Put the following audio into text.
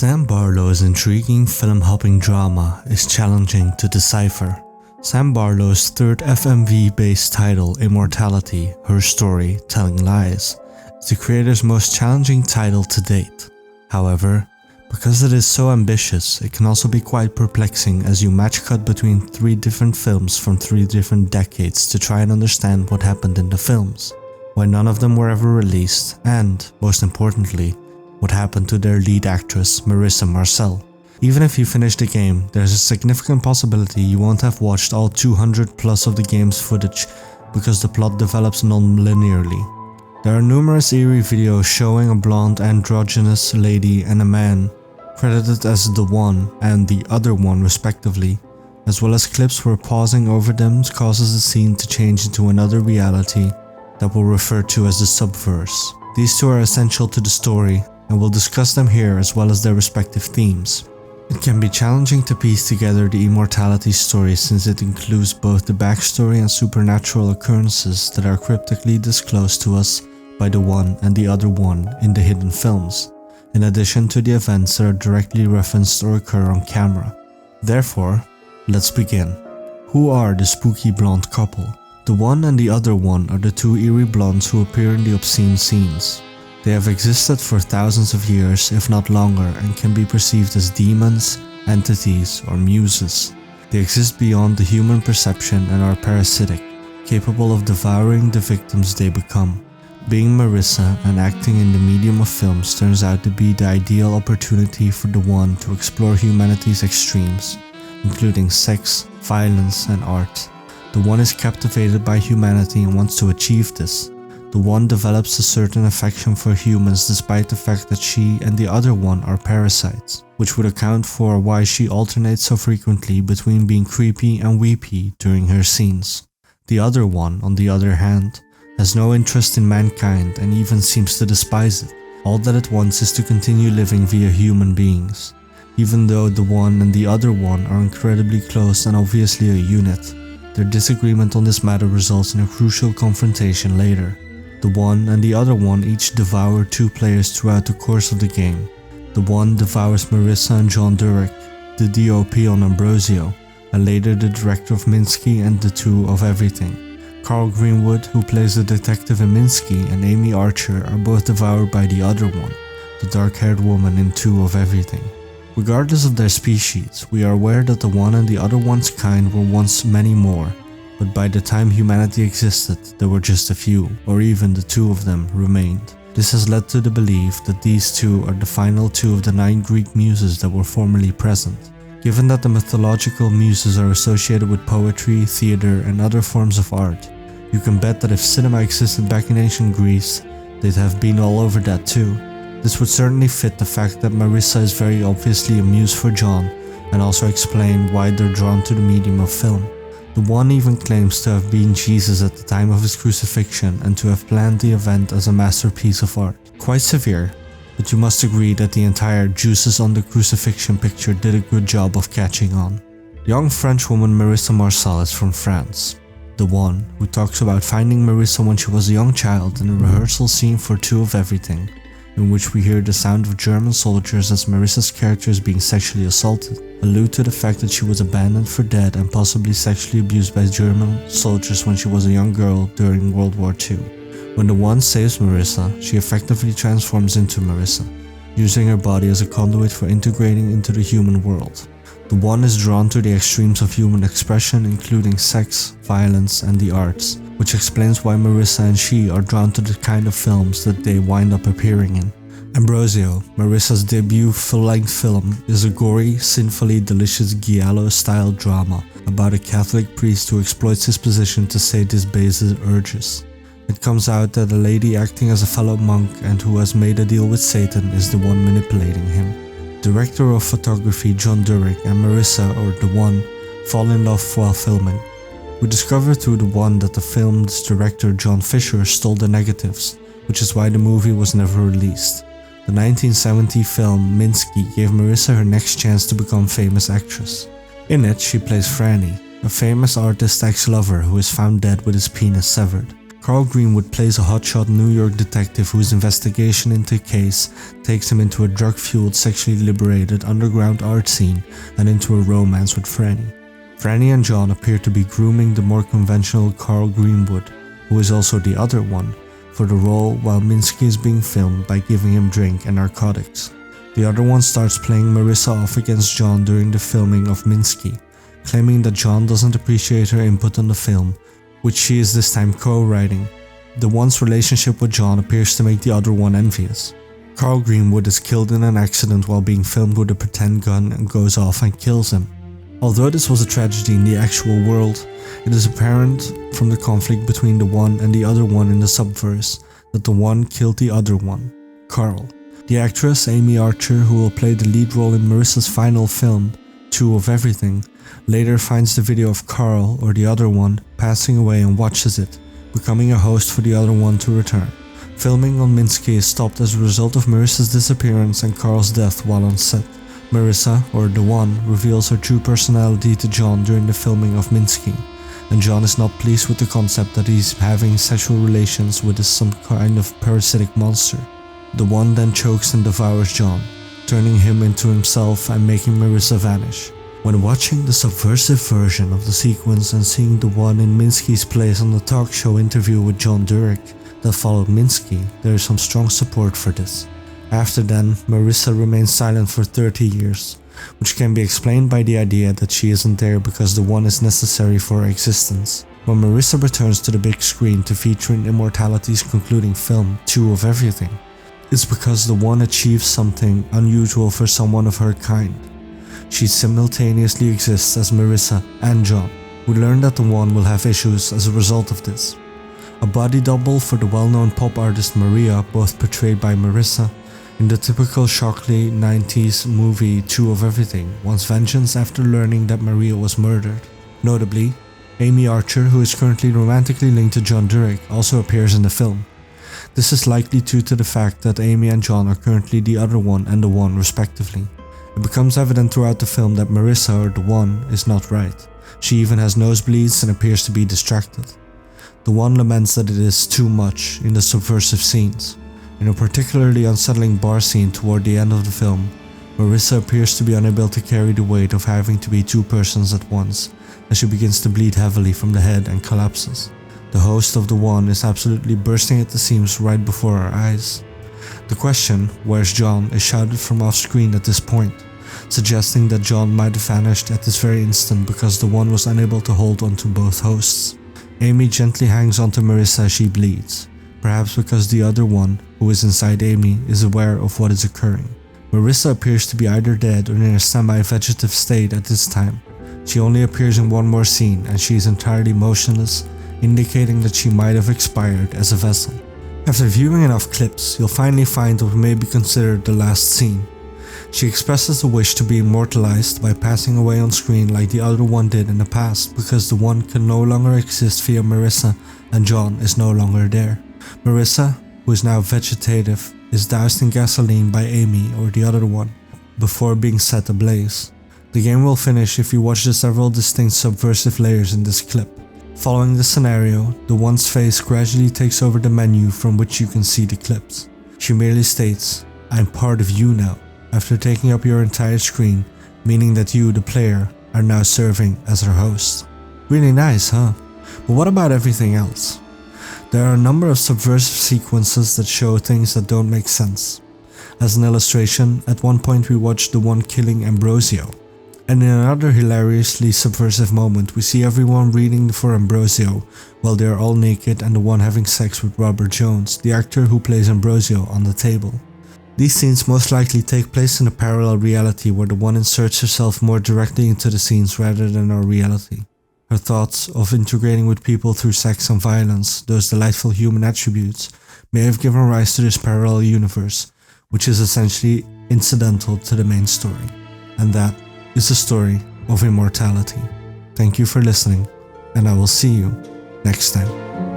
Sam Barlow's intriguing film-hopping drama is challenging to decipher. Sam Barlow's third FMV-based title, Immortality, Her Story, Telling Lies, is the creator's most challenging title to date. However, because it is so ambitious, it can also be quite perplexing as you match cut between 3 different films from 3 different decades to try and understand what happened in the films, why none of them were ever released, and, most importantly, what happened to their lead actress, Marissa Marcel. Even if you finish the game, there's a significant possibility you won't have watched all 200 plus of the game's footage because the plot develops non-linearly. There are numerous eerie videos showing a blonde androgynous lady and a man, credited as the one and the other one respectively, as well as clips where pausing over them causes the scene to change into another reality that we'll refer to as the Subverse. These 2 are essential to the story, and we'll discuss them here as well as their respective themes. It can be challenging to piece together the Immortality story since it includes both the backstory and supernatural occurrences that are cryptically disclosed to us by the one and the other one in the hidden films, in addition to the events that are directly referenced or occur on camera. Therefore, let's begin. Who are the spooky blonde couple? The one and the other one are the 2 eerie blondes who appear in the obscene scenes. They have existed for thousands of years, if not longer, and can be perceived as demons, entities, or muses. They exist beyond the human perception and are parasitic, capable of devouring the victims they become. Being Marissa and acting in the medium of films turns out to be the ideal opportunity for the one to explore humanity's extremes, including sex, violence, and art. The one is captivated by humanity and wants to achieve this. The one develops a certain affection for humans despite the fact that she and the other one are parasites, which would account for why she alternates so frequently between being creepy and weepy during her scenes. The other one, on the other hand, has no interest in mankind and even seems to despise it. All that it wants is to continue living via human beings. Even though the one and the other one are incredibly close and obviously a unit, their disagreement on this matter results in a crucial confrontation later. The one and the other one each devour 2 players throughout the course of the game. The one devours Marissa and John Durick, the DOP on Ambrosio, and later the director of Minsky and the 2 of everything. Carl Greenwood, who plays the detective in Minsky, and Amy Archer are both devoured by the other one, the dark-haired woman in 2 of everything. Regardless of their species, we are aware that the one and the other one's kind were once many more, but by the time humanity existed, there were just a few, or even the 2 of them remained. This has led to the belief that these 2 are the final 2 of the 9 Greek muses that were formerly present. Given that the mythological muses are associated with poetry, theater, and other forms of art, you can bet that if cinema existed back in ancient Greece, they'd have been all over that too. This would certainly fit the fact that Marissa is very obviously a muse for John, and also explain why they're drawn to the medium of film. The one even claims to have been Jesus at the time of his crucifixion and to have planned the event as a masterpiece of art. Quite severe, but you must agree that the entire juices on the crucifixion picture did a good job of catching on. Young French woman Marissa Marcel is from France. The one who talks about finding Marissa when she was a young child in a rehearsal scene for 2 of everything, in which we hear the sound of German soldiers as Marissa's character is being sexually assaulted, allude to the fact that she was abandoned for dead and possibly sexually abused by German soldiers when she was a young girl during World War II. When the one saves Marissa, she effectively transforms into Marissa, using her body as a conduit for integrating into the human world. The one is drawn to the extremes of human expression, including sex, violence, and the arts, which explains why Marissa and she are drawn to the kind of films that they wind up appearing in. Ambrosio, Marissa's debut full-length film, is a gory, sinfully delicious giallo-style drama about a Catholic priest who exploits his position to sadist-base his urges. It comes out that a lady acting as a fellow monk and who has made a deal with Satan is the one manipulating him. Director of photography John Durick and Marissa, or the one, fall in love while filming. We discover through the one that the film's director John Fischer stole the negatives, which is why the movie was never released. The 1970 film Minsky gave Marissa her next chance to become famous actress. In it, she plays Franny, a famous artist ex-lover who is found dead with his penis severed. Carl Greenwood plays a hotshot New York detective whose investigation into a case takes him into a drug-fueled, sexually liberated underground art scene and into a romance with Franny. Franny and John appear to be grooming the more conventional Carl Greenwood, who is also the other one, for the role while Minsky is being filmed by giving him drink and narcotics. The other one starts playing Marissa off against John during the filming of Minsky, claiming that John doesn't appreciate her input on the film, which she is this time co-writing. The one's relationship with John appears to make the other one envious. Carl Greenwood is killed in an accident while being filmed with a pretend gun and goes off and kills him. Although this was a tragedy in the actual world, it is apparent from the conflict between the one and the other one in the Subverse that the one killed the other one, Carl. The actress Amy Archer, who will play the lead role in Marissa's final film, Two of Everything, later finds the video of Carl, or the other one, passing away and watches it, becoming a host for the other one to return. Filming on Minsky is stopped as a result of Marissa's disappearance and Carl's death while on set. Marissa, or the One, reveals her true personality to John during the filming of Minsky, and John is not pleased with the concept that he's having sexual relations with some kind of parasitic monster. The One then chokes and devours John, turning him into himself and making Marissa vanish. When watching the subversive version of the sequence and seeing the One in Minsky's place on the talk show interview with John Durick that followed Minsky, there is some strong support for this. After then, Marissa remains silent for 30 years, which can be explained by the idea that she isn't there because the One is necessary for her existence. When Marissa returns to the big screen to feature in Immortality's concluding film, Two of Everything, it's because the One achieves something unusual for someone of her kind. She simultaneously exists as Marissa and John. We learn that the One will have issues as a result of this. A body double for the well-known pop artist Maria, both portrayed by Marissa, in the typical Shockley 90s movie Two of Everything, wants vengeance after learning that Maria was murdered. Notably, Amy Archer, who is currently romantically linked to John Durick, also appears in the film. This is likely due to the fact that Amy and John are currently the other one and the One respectively. It becomes evident throughout the film that Marissa, or the One, is not right. She even has nosebleeds and appears to be distracted. The One laments that it is too much in the subversive scenes. In a particularly unsettling bar scene toward the end of the film, Marissa appears to be unable to carry the weight of having to be two persons at once, as she begins to bleed heavily from the head and collapses. The host of the One is absolutely bursting at the seams right before our eyes. The question, "Where's John?" is shouted from off-screen at this point, suggesting that John might have vanished at this very instant because the One was unable to hold onto both hosts. Amy gently hangs onto Marissa as she bleeds, perhaps because the other one, who is inside Amy, is aware of what is occurring. Marissa appears to be either dead or in a semi-vegetative state at this time. She only appears in one more scene and she is entirely motionless, indicating that she might have expired as a vessel. After viewing enough clips, you'll finally find what may be considered the last scene. She expresses the wish to be immortalized by passing away on screen like the other one did in the past because the One can no longer exist via Marissa and John is no longer there. Marissa, who is now vegetative, is doused in gasoline by Amy, or the other one, before being set ablaze. The game will finish if you watch the several distinct subversive layers in this clip. Following this scenario, the One's face gradually takes over the menu from which you can see the clips. She merely states, "I'm part of you now," after taking up your entire screen, meaning that you, the player, are now serving as her host. Really nice, huh? But what about everything else? There are a number of subversive sequences that show things that don't make sense. As an illustration, at one point we watch the One killing Ambrosio, and in another hilariously subversive moment we see everyone reading for Ambrosio while they are all naked and the One having sex with Robert Jones, the actor who plays Ambrosio, on the table. These scenes most likely take place in a parallel reality where the One inserts herself more directly into the scenes rather than our reality. Her thoughts of integrating with people through sex and violence, those delightful human attributes, may have given rise to this parallel universe, which is essentially incidental to the main story. And that is the story of Immortality. Thank you for listening, and I will see you next time.